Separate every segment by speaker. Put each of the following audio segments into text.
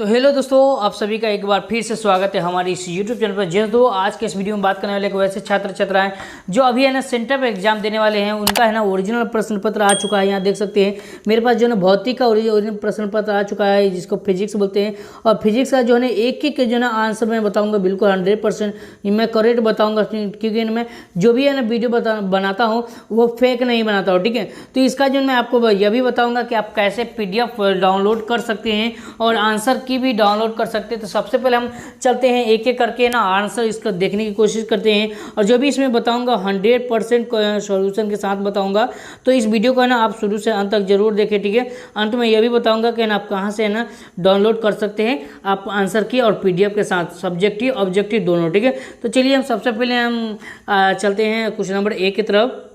Speaker 1: तो हेलो दोस्तों, आप सभी का एक बार फिर से स्वागत है हमारी इस यूट्यूब चैनल पर। जैसे दो आज के इस वीडियो में बात करने वाले वैसे छात्र छात्राएं जो अभी है ना सेंटर पर एग्जाम देने वाले हैं, उनका है ना ओरिजिनल प्रश्न पत्र आ चुका है। यहाँ देख सकते हैं मेरे पास जो है ना भौतिक का ओरिजिनल प्रश्न पत्र आ चुका है, जिसको फिजिक्स बोलते हैं। और फिजिक्स का जो है ना एक एक जो है ना आंसर मैं बताऊँगा बिल्कुल 100% मैं करेक्ट बताऊँगा, क्योंकि मैं जो भी है ना वीडियो बनाता हूँ वो फेक नहीं बनाता हूँ, ठीक है। तो इसका जो मैं आपको यह भी बताऊँगा कि आप कैसे PDF डाउनलोड कर सकते हैं और आंसर की भी डाउनलोड कर सकते हैं। तो सबसे पहले हम चलते हैं एक एक करके ना आंसर इसका देखने की कोशिश करते हैं, और जो भी इसमें बताऊंगा 100% सॉल्यूशन के साथ बताऊंगा। तो इस वीडियो को है ना आप शुरू से अंत तक जरूर देखें, ठीक है। अंत में यह भी बताऊंगा कि ना आप कहां से है ना डाउनलोड कर सकते हैं आप आंसर की और PDF के साथ, सब्जेक्टिव ऑब्जेक्टिव दोनों, ठीक है। तो चलिए हम सबसे पहले हम चलते हैं क्वेश्चन नंबर 1 की तरफ।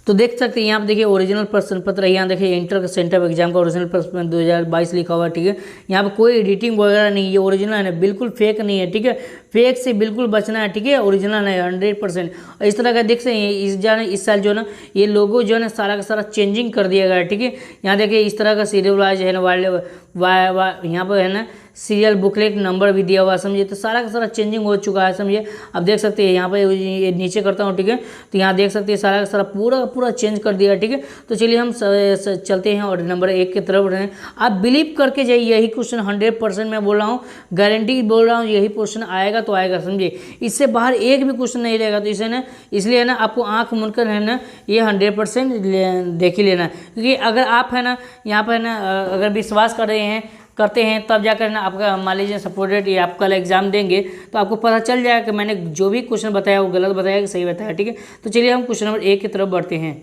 Speaker 1: तो देख सकते हैं यहाँ पे देखिए ओरिजिनल प्रश्न पत्र है। यहाँ देखिए इंटर का सेंटर एग्जाम का ओरिजिनल प्रश्न 2022 लिखा हुआ है, ठीक है। यहाँ पे कोई एडिटिंग वगैरह नहीं, ये ओरिजिनल है ना, बिल्कुल फेक नहीं है, ठीक है। फेक से बिल्कुल बचना है, ठीक है। ओरिजिनल है 100%। इस तरह का देख सकते हैं इस साल जो है ना ये लोगो जो है ना सारा का सारा चेंजिंग कर दिया गया है, ठीक है। यहाँ देखिए इस तरह का सीरियल वाइज है ना, यहाँ पर है ना सीरियल बुकलेट नंबर भी दिया हुआ, समझिए। तो सारा का सारा चेंजिंग हो चुका है, समझिए। अब देख सकते हैं यहाँ पे ये नीचे करता हूँ, ठीक है। तो यहाँ देख सकते हैं सारा का सारा पूरा चेंज कर दिया, ठीक है। तो चलिए हम चलते हैं और नंबर 1 की तरफ रहें। आप बिलीव करके जाइए, यही क्वेश्चन 100% मैं बोल रहा हूँ, गारंटी बोल रहा हूँ, यही क्वेश्चन आएगा तो आएगा, समझिए। इससे बाहर एक भी क्वेश्चन नहीं रहेगा। तो इसे ना इसलिए ना आपको आँख मूंद कर है ना ये 100% देख ही लेना, क्योंकि अगर आप है ना यहाँ पर है ना अगर विश्वास करते हैं तब जाकर ना आपका मान लीजिए सपोर्टेड या आप कल एग्जाम देंगे तो आपको पता चल जाएगा कि मैंने जो भी क्वेश्चन बताया वो गलत बताया कि सही बताया, ठीक है। तो चलिए हम क्वेश्चन नंबर 1 की तरफ बढ़ते हैं।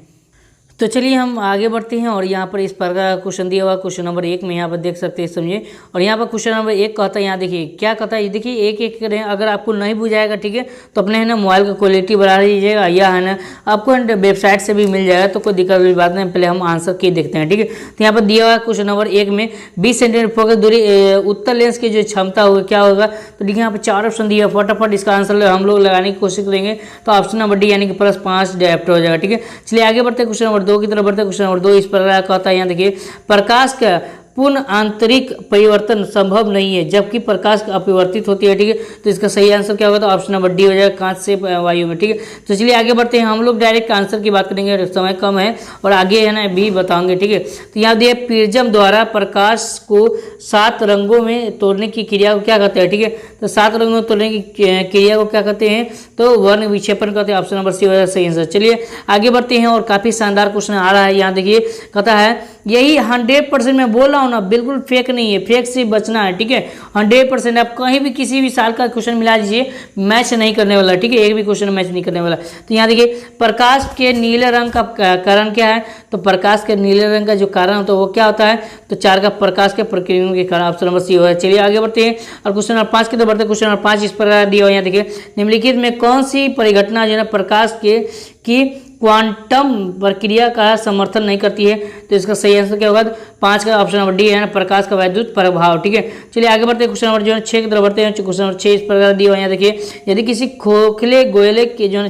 Speaker 1: तो चलिए हम आगे बढ़ते हैं और यहाँ पर इस प्रकार का क्वेश्चन दिया हुआ क्वेश्चन नंबर 1 में यहाँ पर देख सकते हैं, समझिए। और यहाँ पर क्वेश्चन नंबर 1 कहता है, यहाँ देखिए क्या कहता है, ये देखिए एक एक करें। अगर आपको नहीं बुझाएगा, ठीक है, तो अपने है ना मोबाइल का क्वालिटी बढ़ा लीजिएगा, या है ना आपको वेबसाइट से भी मिल जाएगा, तो कोई दिक्कत वाली बात नहीं। पहले हम आंसर की देखते हैं, ठीक है। तो यहाँ पर दिया हुआ क्वेश्चन नंबर 1 में 20 सेंटीमीटर फोकस दूरी उत्तर लेंस की जो क्षमता होगी क्या होगा। तो देखिए यहाँ पर 4 ऑप्शन दिया, फटाफट इसका आंसर हम लोग लगाने की कोशिश करेंगे। तो ऑप्शन नंबर डी यानी कि +5 डायप्टर हो जाएगा, ठीक है। चलिए आगे बढ़ते हैं क्वेश्चन नंबर 2 की तरफ बढ़ते हैं। क्वेश्चन नंबर 2 इस प्रकार कहता है, यहाँ देखिए प्रकाश का पूर्ण आंतरिक परिवर्तन संभव नहीं है जबकि प्रकाश अपरिवर्तित होती है, ठीक है। तो इसका सही आंसर क्या होगा, तो ऑप्शन नंबर डी हो जाएगा, कांच से वायु में, ठीक है। तो चलिए आगे बढ़ते हैं, हम लोग डायरेक्ट आंसर की बात करेंगे, समय कम है और आगे है ना भी बताएंगे, ठीक है। तो यहाँ दिए प्रिज्म द्वारा प्रकाश को 7 रंगों में तोड़ने की क्रिया को क्या कहते हैं, ठीक है। तो 7 रंगों में तोड़ने की क्रिया को क्या कहते हैं, तो वर्ण विक्षेपण कहते हैं। ऑप्शन नंबर सी हो जाएगा सही आंसर। चलिए आगे बढ़ते हैं और काफी शानदार क्वेश्चन आ रहा है। यहाँ देखिए कहता है यही 100% मैं बोल रहा हूँ ना, बिल्कुल फेक नहीं है, फेक से बचना है, ठीक है। 100% आप कहीं भी किसी भी साल का क्वेश्चन मिला दीजिए, मैच नहीं करने वाला, ठीक है। एक भी क्वेश्चन मैच नहीं करने वाला। तो यहाँ देखिए प्रकाश के नीले रंग का कारण क्या है, तो प्रकाश के नीले रंग का जो कारण होता है वो क्या होता है, तो 4 का प्रकाश के प्रक्रियाओं के कारण। ऑप्शन नंबर सी हो है। चलिए आगे बढ़ते हैं और क्वेश्चन नंबर 5 की तरफ बढ़ते हैं। क्वेश्चन नंबर 5 इस प्रकार दिया हुआ, यहाँ देखिए निम्नलिखित में कौन सी परिघटना जो है प्रकाश की क्वांटम प्रक्रिया का समर्थन नहीं करती है। तो इसका सही आंसर क्या होगा, 5 का ऑप्शन नंबर डी है ना, प्रकाश का वैद्युत प्रभाव, ठीक है। चलिए आगे बढ़ते हैं क्वेश्चन नंबर जो है 6 की तरफ बढ़ते हैं। क्वेश्चन नंबर 6 इस प्रकार दिया हुआ, यहाँ देखिए यदि किसी खोखले गोले के जो है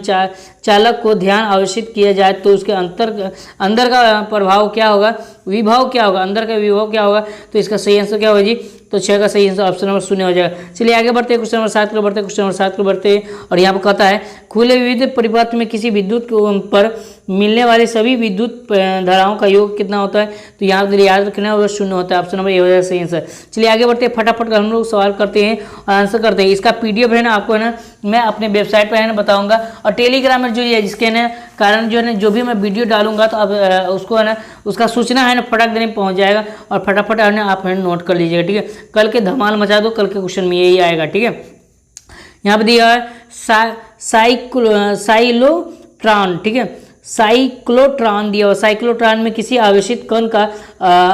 Speaker 1: चालक को ध्यान आवेशित किया जाए तो उसके अंदर का प्रभाव क्या होगा, विभव क्या होगा, अंदर का विभव क्या होगा। तो इसका सही आंसर क्या होगा जी, तो 6 का सही आंसर ऑप्शन नंबर 0 हो जाएगा। चलिए आगे बढ़ते हैं क्वेश्चन नंबर 7 को बढ़ते हैं। क्वेश्चन नंबर 7 को बढ़ते हैं और यहाँ पर कहता है खुले विद्युत परिपथ में किसी विद्युत पर मिलने वाले सभी विद्युत धाराओं का योग कितना होता है। तो यहाँ पर याद रखना होगा 0 होता है। ऑप्शन नंबर ए हो जाएगा सही आंसर। चलिए आगे बढ़ते हैं, फटाफट हम लोग सवाल करते हैं और आंसर करते हैं। इसका PDF है ना आपको है ना मैं अपने वेबसाइट पर है ना बताऊंगा, और टेलीग्राम में जो है जिसके ना कारण जो है ना जो भी मैं वीडियो डालूंगा तो अब उसको है ना उसका सूचना है ना फटाक देने पहुंच जाएगा, और फटाफट है ना आप है नोट कर लीजिएगा, ठीक है। कल के धमाल मचा दो, कल के क्वेश्चन में यही आएगा, ठीक है। यहाँ पर दिया है साइक्लोट्रॉन, ठीक है, साइक्लोट्रॉन दिया हुआ। साइक्लोट्रॉन में किसी आवेशित कण का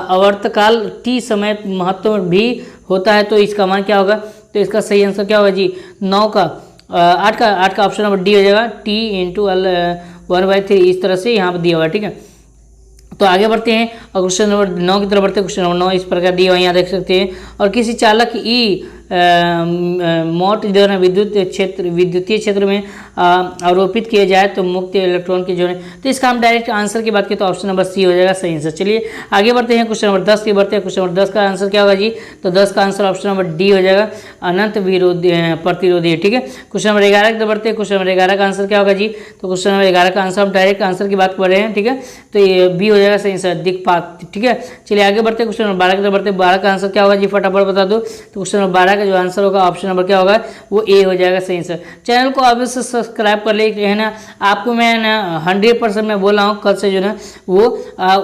Speaker 1: आवर्तकाल T समय महत्व भी होता है। तो इसका मान क्या होगा, तो इसका सही आंसर क्या होगा जी, 8 का ऑप्शन नंबर डी हो जाएगा, T × L/1/3 इस तरह से यहाँ पर दिया हुआ, ठीक है। तो आगे बढ़ते हैं और क्वेश्चन नंबर 9 की तरफ बढ़ते हैं। क्वेश्चन नंबर 9 इस प्रकार दिया हुआ यहाँ देख सकते हैं, और किसी चालक मोट जो है विद्युतीय क्षेत्र में आरोपित किए जाए तो मुक्त इलेक्ट्रॉन की जो है, तो इसका हम डायरेक्ट आंसर की बात करें तो ऑप्शन नंबर सी हो जाएगा सही आंसर। चलिए आगे बढ़ते हैं, क्वेश्चन नंबर 10 की बढ़ते हैं। क्वेश्चन नंबर 10 का आंसर क्या होगा जी, तो 10 का आंसर ऑप्शन नंबर डी हो जाएगा, अनंत विरोधी प्रतिरोधी। ठीक है, क्वेश्चन नंबर 11 की बढ़ते हैं। क्वेश्चन नंबर 11 का आंसर क्या होगा जी, तो क्वेश्चन नंबर 11 का आंसर हम डायरेक्ट आंसर की बात कर रहे हैं। ठीक है, तो ये बी हो जाएगा सही आंसर, दिक्पात। ठीक है, चलिए आगे बढ़ते हैं। क्वेश्चन नंबर 12 की तरफ बढ़ते हैं। 12 का आंसर क्या होगा जी, फटाफट बता दो। तो क्वेश्चन नंबर 12 का जो आंसर होगा ऑप्शन नंबर क्या होगा, वो ए हो जाएगा सही आंसर। चैनल को अवश्य सब्सक्राइब कर ले, है ना। आपको मैं ना 100% मैं बोल रहा हूँ, कल से जो है वो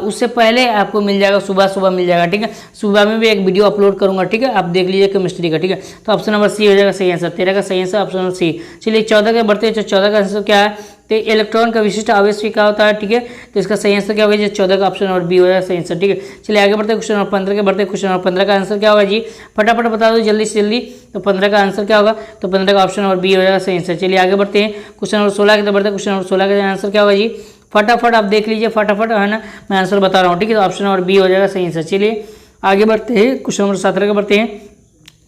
Speaker 1: उससे पहले आपको मिल जाएगा, सुबह मिल जाएगा। ठीक है, सुबह में भी एक वीडियो अपलोड करूंगा। ठीक है, आप देख लीजिए केमिस्ट्री का। ठीक है, तो ऑप्शन नंबर सी हो जाएगा सही आंसर। 13 का सही आंसर ऑप्शन नंबर सी। चलिए 14 के बढ़ते हैं। 14 का आंसर क्या है, तो इलेक्ट्रॉन का विशिष्ट आवेश क्या होता है। ठीक है, तो इसका सही आंसर क्या होगा जी, 14 का ऑप्शन नंबर बी हो जाएगा सही आंसर। ठीक है, चलिए आगे बढ़ते हैं। क्वेश्चन नंबर 15 के बढ़ते हैं। क्वेश्चन नंबर 15 का आंसर क्या होगा जी, फटाफट बता दो जल्दी से जल्दी। तो 15 का आंसर क्या होगा, तो 15 का ऑप्शन नंबर बी हो जाएगा सही आंसर। चलिए आगे बढ़ते हैं। क्वेश्चन नंबर 16 की तरफ बढ़ते हैं। क्वेश्चन नंबर 16 का आंसर क्या होगा जी, फटाफट आप देख लीजिए, फटाफट, है ना, मैं आंसर बता रहा हूँ। ठीक है, तो ऑप्शन नंबर बी हो जाएगा सही आंसर। चलिए आगे बढ़ते हैं। क्वेश्चन नंबर 17 का बढ़ते हैं।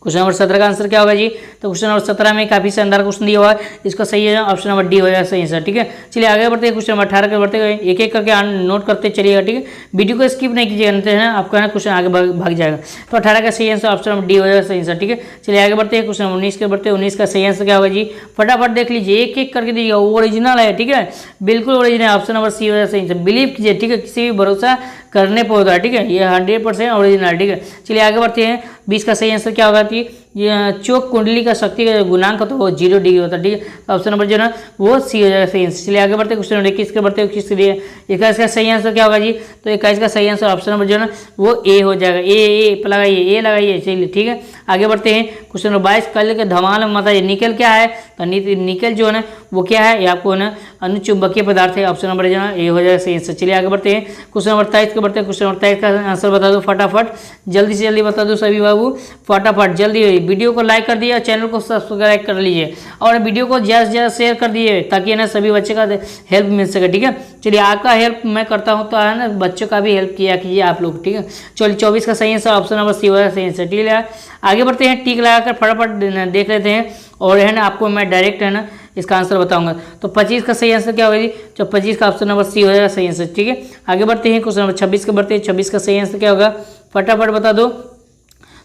Speaker 1: क्वेश्चन नंबर 17 का आंसर क्या होगा जी, तो क्वेश्चन नंबर 17 में काफी शानदार क्वेश्चन दिया हुआ है, इसका सही है ऑप्शन नंबर डी हो जाएगा सही आंसर। ठीक है, चलिए आगे बढ़ते हैं। क्वेश्चन नंबर 18 के बढ़ते हैं, एक एक करके नोट करते चलिएगा। ठीक है, वीडियो को स्किप नहीं कीजिएगा, नहीं है आपका ना क्वेश्चन आगे भाग जाएगा। तो 18 का सही आंसर ऑप्शन नंबर डी हो जाएगा सही आंसर। ठीक है, चलिए आगे बढ़ते हैं। क्वेश्चन नंबर 19 के बढ़ते हैं। 19 का सही आंसर क्या होगा जी, फटाफट देख लीजिए, एक एक करके दीजिएगा, ओरिजिनल है। ठीक है, बिल्कुल ओरिजिनल, ऑप्शन नंबर सी हो जाएगा सही आंसर। बिलीव कीजिए, ठीक है, किसी भी भरोसा करने पर होता है। ठीक है, ये 100% ओरिजिनल। ठीक है, चलिए आगे बढ़ते हैं। 20 का सही आंसर क्या होगा कि ये चौक कुंडली का शक्ति का गुणांक तो वो 0 डिग्री होता है। ठीक है, ऑप्शन नंबर जो है वो सी हो जाएगा सही आंसर। चलिए आगे बढ़ते हैं। क्वेश्चन नंबर 21 के बढ़ते हैं। 21 के लिए 21 का सही आंसर क्या होगा जी, तो 21 का सही आंसर ऑप्शन नंबर जो है वो ए हो जाएगा। ए लगाइए, ए लगाइए। चलिए ठीक है, आगे बढ़ते हैं। क्वेश्चन नंबर 22, कल के धमाल में बताइए निकल क्या है, तो निकल जो है ना वो क्या है, ये आपको ना अनुचुंबकीय पदार्थ है, ऑप्शन नंबर जो है ए हो जाएगा सही आंसर। चलिए आगे बढ़ते हैं। क्वेश्चन नंबर 23 के बढ़ते हैं। क्वेश्चन नंबर 23 का आंसर बता दो फटाफट, जल्दी से जल्दी बता दो सभी बाबू, फटाफट जल्दी। वीडियो को लाइक कर दिए और चैनल को सब्सक्राइब कर लीजिए और वीडियो को ज़्यादा से ज़्यादा शेयर कर दिए ताकि ना सभी बच्चे का हेल्प मिल सके। ठीक है, चलिए आपका हेल्प मैं करता हूँ तो है ना, बच्चों का भी हेल्प किया कीजिए आप लोग। ठीक है, चलिए 24 का सही आंसर ऑप्शन नंबर सी होगा सही आंसर। ठीक है, आगे बढ़ते हैं। टिक लगाकर फटाफट देख लेते हैं और है ना आपको मैं डायरेक्ट है ना इसका आंसर बताऊंगा। तो 25 का सही आंसर क्या होगा जी, तो 25 का ऑप्शन नंबर सी हो जाएगा सही आंसर। ठीक है, आगे बढ़ते हैं। क्वेश्चन नंबर 26 के बढ़ते हैं। 26 का सही आंसर क्या होगा, फटाफट बता दो।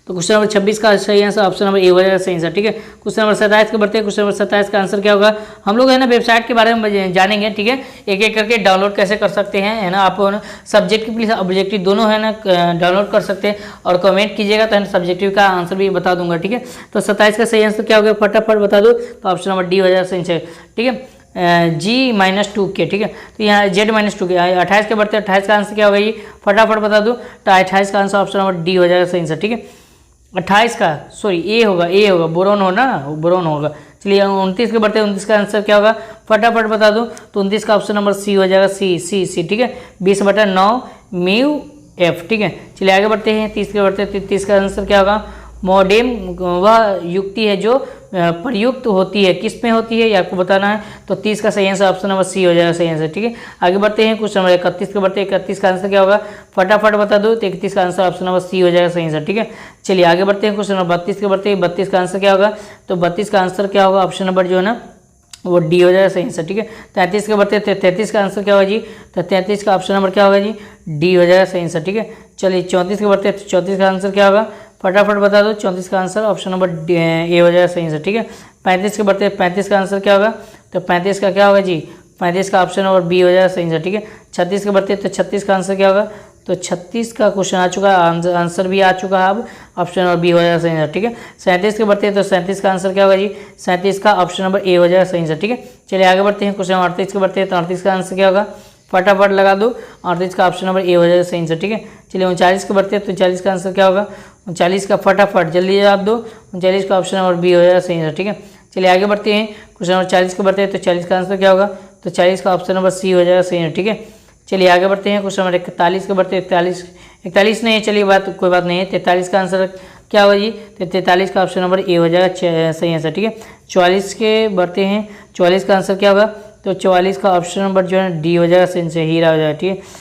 Speaker 1: तो क्वेश्चन नंबर 26 का सही आंसर ऑप्शन नंबर ए हो जाएगा सही आंसर। ठीक है, क्वेश्चन नंबर 27 के बढ़ते हैं। क्वेश्चन नंबर 27 का आंसर क्या होगा, हम लोग है ना वेबसाइट के बारे में जानेंगे। ठीक है, एक एक करके डाउनलोड कैसे कर सकते हैं, है ना, आप सब्जेक्टिव प्लस ऑब्जेक्टिव दोनों है ना डाउनलोड कर सकते हैं और कमेंट कीजिएगा तो सब्जेक्टिव का आंसर भी बता दूंगा। ठीक है, तो 27 का सही आंसर क्या होगा, फटाफट बता दो। तो ऑप्शन नंबर डी हो जाएगा सही आंसर। ठीक है, G-2 के। ठीक है, तो यहाँ Z-2 के। 28 के बढ़ते हैं। 28 का आंसर क्या होगा ये, फटाफट बता दो। तो 28 का आंसर ऑप्शन नंबर डी हो जाएगा सही आंसर। ठीक है, 28 का सॉरी ए होगा, बोरोन होगा ना, बोरोन होगा। चलिए 29 के बढ़ते हैं। 29 का आंसर क्या होगा, फटाफट बता दो। तो 29 का ऑप्शन नंबर सी हो जाएगा, सी। ठीक है, 20/9 म्यू एफ। ठीक है, चलिए आगे बढ़ते हैं। 30 के बढ़ते हैं। 30 का आंसर क्या होगा, मॉडेम वह युक्ति है जो प्रयुक्त होती है, किस में होती है ये आपको बताना है। तो 30 का सही आंसर ऑप्शन नंबर सी हो जाएगा सही आंसर। ठीक है, आगे बढ़ते हैं। क्वेश्चन नंबर 31 के बढ़ते हैं। 31 का आंसर क्या होगा, फटाफट बता दो। तो 31 का आंसर ऑप्शन नंबर सी हो जाएगा सही आंसर। ठीक है, चलिए आगे बढ़ते हैं। क्वेश्चन नंबर 32 के बढ़ते हैं। 32 का आंसर क्या होगा, तो 32 का आंसर क्या होगा, ऑप्शन नंबर जो है ना वो डी हो जाएगा सही आंसर। ठीक है, 33 के बढ़ते हैं। 33 का आंसर क्या होगा जी, तो 33 का ऑप्शन नंबर क्या होगा जी, डी हो जाएगा सही आंसर। ठीक है, चलिए 34 के बढ़ते हैं। 34 का आंसर क्या होगा, फटाफट बता दो। 34 का आंसर ऑप्शन नंबर ए हो जाएगा सही आंसर। ठीक है, 35 के बढ़ते हैं। 35 का आंसर क्या होगा, तो 35 का क्या होगा जी, 35 का ऑप्शन नंबर बी हो जाएगा सही आंसर। ठीक है, 36 के बढ़ते हैं। तो 36 का आंसर क्या होगा, तो 36 का क्वेश्चन आ चुका है, आंसर भी आ चुका है, अब ऑप्शन नंबर बी हो जाएगा सही आंसर। ठीक है, 37 के बढ़ते हैं। तो 37 का आंसर क्या होगा जी, 37 का ऑप्शन नंबर ए हो जाएगा सही आंसर। ठीक है, चलिए आगे बढ़ते हैं। क्वेश्चन 38 के बढ़ते हैं। तो 38 का आंसर क्या होगा, फटाफट लगा दो। 38 का ऑप्शन नंबर ए हो जाएगा सही आंसर। ठीक है, चलिए 39 के बढ़ते हैं। तो 39 का आंसर क्या होगा, 39 का फटाफट जल्दी जवाब दो। 39 का ऑप्शन नंबर बी हो जाएगा सही आंसर। ठीक है, चलिए आगे बढ़ते हैं। क्वेश्चन नंबर 40 के बढ़ते हैं। तो 40 का आंसर क्या होगा, तो 40 का ऑप्शन नंबर सी हो जाएगा सही आंसर। ठीक है, चलिए आगे बढ़ते हैं। क्वेश्चन नंबर 41 के बढ़ते हैं। 41 नहीं है, चलिए कोई बात नहीं है। 43 का आंसर क्या होगा जी, तो 43 का ऑप्शन नंबर ए हो जाएगा सही आंसर। ठीक है, 44 के बढ़ते हैं। 44 का आंसर क्या होगा, तो 44 का ऑप्शन नंबर जो है डी हो जाएगा सही आंसर, हीरा हो जाएगा। ठीक है,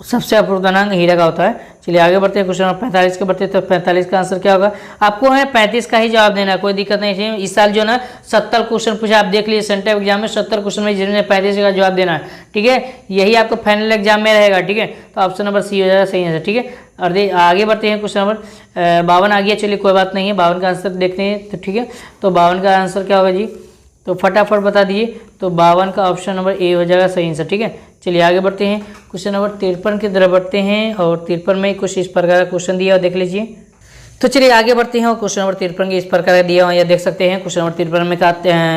Speaker 1: सबसे अपूर्णांक हीरा का होता है। चलिए आगे बढ़ते हैं, क्वेश्चन नंबर 45 के बढ़ते हैं। तो 45 का आंसर क्या होगा, आपको है 35 का ही जवाब देना है, कोई दिक्कत नहीं है। इस साल जो ना 70 क्वेश्चन पूछा, आप देख लीजिए सेंटर एग्जाम में 70 क्वेश्चन में जिन्होंने 35 का जवाब देना है, ठीक है, यही आपको फाइनल एग्जाम में रहेगा, ठीक है। तो ऑप्शन नंबर सी हो जाएगा सही आंसर, ठीक है। और आगे बढ़ते हैं, क्वेश्चन नंबर 52 आ गया, चलिए कोई बात नहीं है, 52 का आंसर देखते हैं, तो ठीक है। तो 52 का आंसर क्या होगा जी, तो फटाफट बता दीजिए। तो 52 का ऑप्शन नंबर ए हो जाएगा सही आंसर, ठीक है। चलिए आगे बढ़ते हैं, क्वेश्चन नंबर 53 की तरफ बढ़ते हैं। और 53 में कुछ इस प्रकार का क्वेश्चन दिया हुआ देख लीजिए। तो चलिए आगे बढ़ते हैं, क्वेश्चन नंबर 53 के इस प्रकार का दिया हुआ यह देख सकते हैं। क्वेश्चन नंबर 53 में का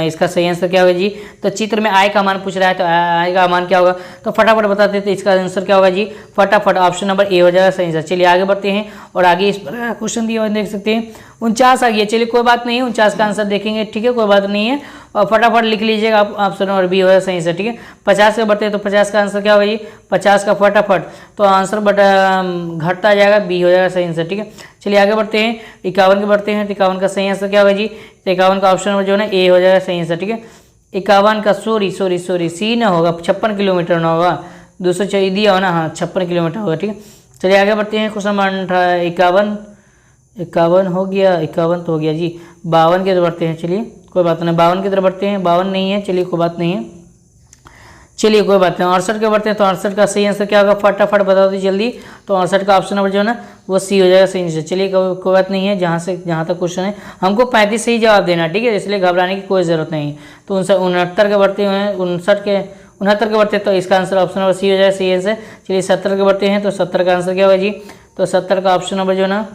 Speaker 1: इसका सही आंसर क्या होगा जी, तो चित्र में आय का मान पूछ रहा है, तो आय का मान क्या होगा, तो फटाफट बताते हैं। तो इसका आंसर क्या होगा जी, फटाफट ऑप्शन नंबर ए हो जाएगा सही आंसर। चलिए आगे बढ़ते हैं, और आगे इस प्रकार क्वेश्चन दिया हुआ देख सकते हैं। 49 आ गया, चलिए कोई बात नहीं है, 49 का आंसर देखेंगे, ठीक है, कोई बात नहीं है। और फटाफट लिख लीजिएगा आप, ऑप्शन नंबर बी हो जाएगा सही आंसर, ठीक है। 50 से बढ़ते हैं, तो 50 का आंसर क्या होगा जी, 50 का फटाफट तो आंसर घटता जाएगा, बी हो जाएगा सही आंसर, ठीक है। चलिए आगे बढ़ते हैं, 51 के बढ़ते हैं। तो 51 का सही आंसर क्या होगा जी, तो 51 का ऑप्शन नंबर जो है ना ए हो जाएगा सही आंसर, ठीक है। 51 का सॉरी सी ना होगा, 56 किलोमीटर ना होगा, 200 चाहिए दिया हो ना, हाँ 56 किलोमीटर होगा, ठीक है। चलिए आगे बढ़ते हैं, क्वेश्चन नंबर 51 हो गया, 51 तो हो गया जी। 52 की तरफ बढ़ते हैं, चलिए कोई बात नहीं, 52 की तरफ बढ़ते हैं, 52 नहीं है, चलिए कोई बात नहीं है, चलिए कोई बात नहीं। 68 के बढ़ते हैं, तो 68 का सही आंसर क्या होगा, फटाफट बता दो जल्दी। तो 68 का ऑप्शन नंबर जो है ना वो सी हो जाएगा सही आंसर। चलिए कोई बात नहीं है, जहाँ तक क्वेश्चन है हमको 35 से ही जवाब देना, ठीक है, इसलिए घबराने की कोई ज़रूरत नहीं है। तो 69 के बढ़ते हैं, 69 के बढ़ते हैं, तो इसका आंसर ऑप्शन नंबर सी हो जाएगा सही आंसर। चलिए 70 के बढ़ते हैं, तो 70 का आंसर क्या होगा जी, तो 70 का ऑप्शन नंबर जो है ना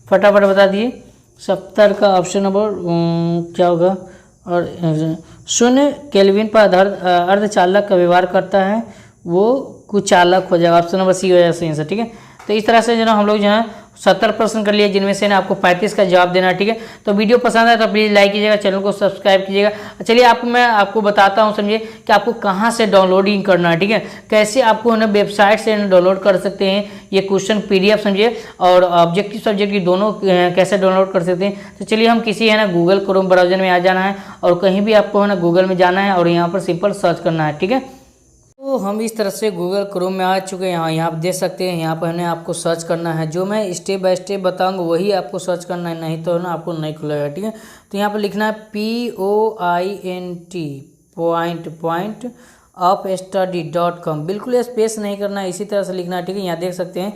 Speaker 1: फटाफट बता दीजिए। 70 का ऑप्शन नंबर क्या होगा, और शून्य केल्विन पर आधारित अर्धचालक का व्यवहार करता है, वो कुचालक हो जाएगा, ऑप्शन नंबर सी हो जाएगा सही आंसर, ठीक है। तो इस तरह से जो ना हम लोग जो है 70 प्रश्न कर लिए, जिनमें से ना आपको 35 का जवाब देना है, ठीक है। तो वीडियो पसंद आए तो प्लीज़ लाइक कीजिएगा, चैनल को सब्सक्राइब कीजिएगा। चलिए मैं आपको बताता हूँ, समझिए कि आपको कहाँ से डाउनलोडिंग करना है, ठीक है, कैसे आपको ना वेबसाइट से डाउनलोड कर सकते हैं ये क्वेश्चन PDF, समझिए, और ऑब्जेक्टिव सब्जेक्ट की दोनों कैसे डाउनलोड कर सकते हैं। तो चलिए हम किसी है ना गूगल क्रोम ब्राउजर में आ जाना है, और कहीं भी आपको है ना गूगल में जाना है, और यहाँ पर सिंपल सर्च करना है, ठीक है। तो हम इस तरह से गूगल क्रोम में आ चुके हैं। यहाँ आप देख सकते हैं, यहाँ पर है ना आपको सर्च करना है, जो मैं स्टेप बाय स्टेप बताऊंगा वही आपको सर्च करना है, नहीं तो है ना आपको नहीं खुलेगा, ठीक है। तो यहाँ पर लिखना है POINT.OFStudy.com, बिल्कुल स्पेस नहीं करना है, इसी तरह से लिखना है, ठीक है। यहाँ देख सकते हैं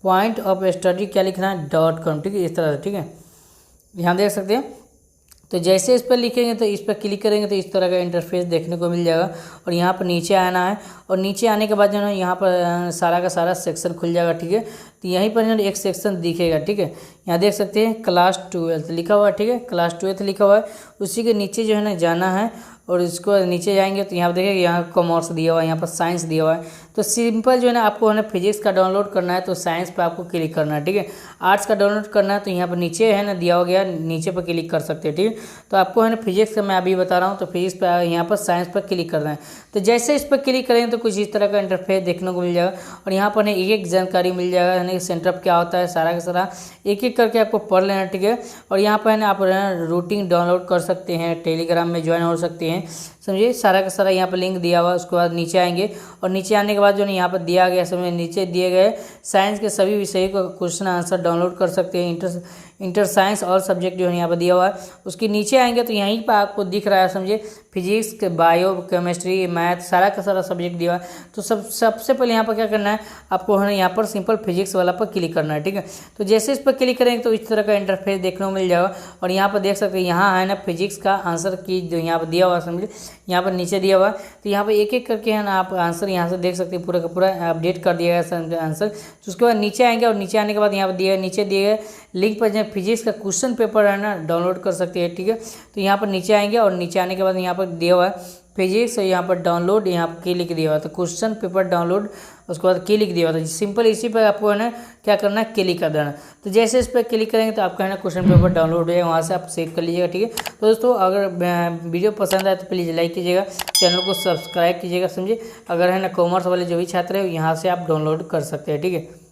Speaker 1: POINT.OFStudy क्या लिखना है .com, ठीक है, इस तरह से, ठीक है, यहाँ देख सकते हैं। तो जैसे इस पर लिखेंगे तो इस पर क्लिक करेंगे तो इस तरह का इंटरफेस देखने को मिल जाएगा, और यहाँ पर नीचे आना है, और नीचे आने के बाद जो है यहाँ पर सारा का सारा सेक्शन खुल जाएगा, ठीक है। तो यहीं पर जो एक सेक्शन दिखेगा, ठीक है, यहाँ देख सकते हैं क्लास 12 लिखा हुआ है, ठीक है, क्लास 12 लिखा हुआ है। उसी के नीचे जो है ना जाना है, और इसको नीचे जाएंगे तो यहाँ पर देखिए यहाँ कॉमर्स दिया हुआ है, यहाँ पर साइंस दिया हुआ है। तो सिंपल जो है ना आपको है ना फिजिक्स का डाउनलोड करना है, तो साइंस पे आपको क्लिक करना है, ठीक है। आर्ट्स का डाउनलोड करना है, तो यहाँ पर नीचे है ना दिया हो गया, नीचे पर क्लिक कर सकते हैं, ठीक है। तो आपको है ना फिजिक्स का मैं अभी बता रहा हूँ, तो फिजिक्स पर यहाँ पर साइंस पर क्लिक करना है। तो जैसे इस पर क्लिक करेंगे तो कुछ इस तरह का इंटरफेस देखने को मिल जाएगा, और यहाँ पर एक एक जानकारी मिल जाएगा, यानी सेंटअप क्या होता है, सारा का सारा एक एक करके आपको पढ़ लेना, ठीक है। और यहाँ पर है ना आप रूटीन डाउनलोड कर सकते हैं, टेलीग्राम में ज्वाइन हो सकते हैं, समझिए, सारा का सारा यहाँ पर लिंक दिया हुआ है। उसके बाद नीचे आएंगे, और नीचे आने के बाद जो है यहाँ पर दिया गया समझिए, नीचे दिए गए साइंस के सभी विषयों का क्वेश्चन आंसर डाउनलोड कर सकते हैं। इंटर साइंस और सब्जेक्ट जो है यहाँ पर दिया हुआ है। उसके नीचे आएंगे तो यहीं पर आपको दिख रहा है, समझिए, फिजिक्स, बायो, केमिस्ट्री, मैथ, सारा का सारा सब्जेक्ट दिया हुआ है। तो सबसे पहले यहाँ पर क्या करना है, आपको है ना यहाँ पर सिंपल फिजिक्स वाला पर क्लिक करना है, ठीक है। तो जैसे इस पर क्लिक करेंगे तो इस तरह का इंटरफेस देखने को मिल जाएगा, और यहाँ पर देख सकते हैं यहाँ है ना फिजिक्स का आंसर की जो यहाँ पर दिया हुआ है, समझिए, यहाँ पर नीचे दिया हुआ है। तो यहाँ पर एक एक करके है ना आप आंसर यहाँ से देख सकते हैं, पूरा का पूरा अपडेट कर दिया गया आंसर। तो उसके बाद नीचे आएंगे, और नीचे आने के बाद यहाँ पर नीचे दिए गए लिंक पर फिजिक्स का क्वेश्चन पेपर है ना डाउनलोड कर सकते हैं, ठीक है। तो यहाँ पर नीचे आएंगे, और नीचे आने के बाद यहाँ पर दिया हुआ है फिजिक्स, यहाँ पर डाउनलोड, यहाँ पर क्लिक दिया हुआ है, तो क्वेश्चन पेपर डाउनलोड, उसके बाद क्लिक दिया हुआ था, सिंपल इसी पर आपको है ना क्या करना है, क्लिक कर देना। तो जैसे इस पर क्लिक करेंगे तो आपका है ना क्वेश्चन पेपर डाउनलोड हो जाएगा, वहाँ से आप सेव कर लीजिएगा, ठीक है। तो दोस्तों अगर वीडियो पसंद आए तो प्लीज़ लाइक कीजिएगा, चैनल को सब्सक्राइब कीजिएगा, समझिए। अगर है ना कॉमर्स वाले जो भी छात्र हैं यहाँ से आप डाउनलोड कर सकते हैं, ठीक है।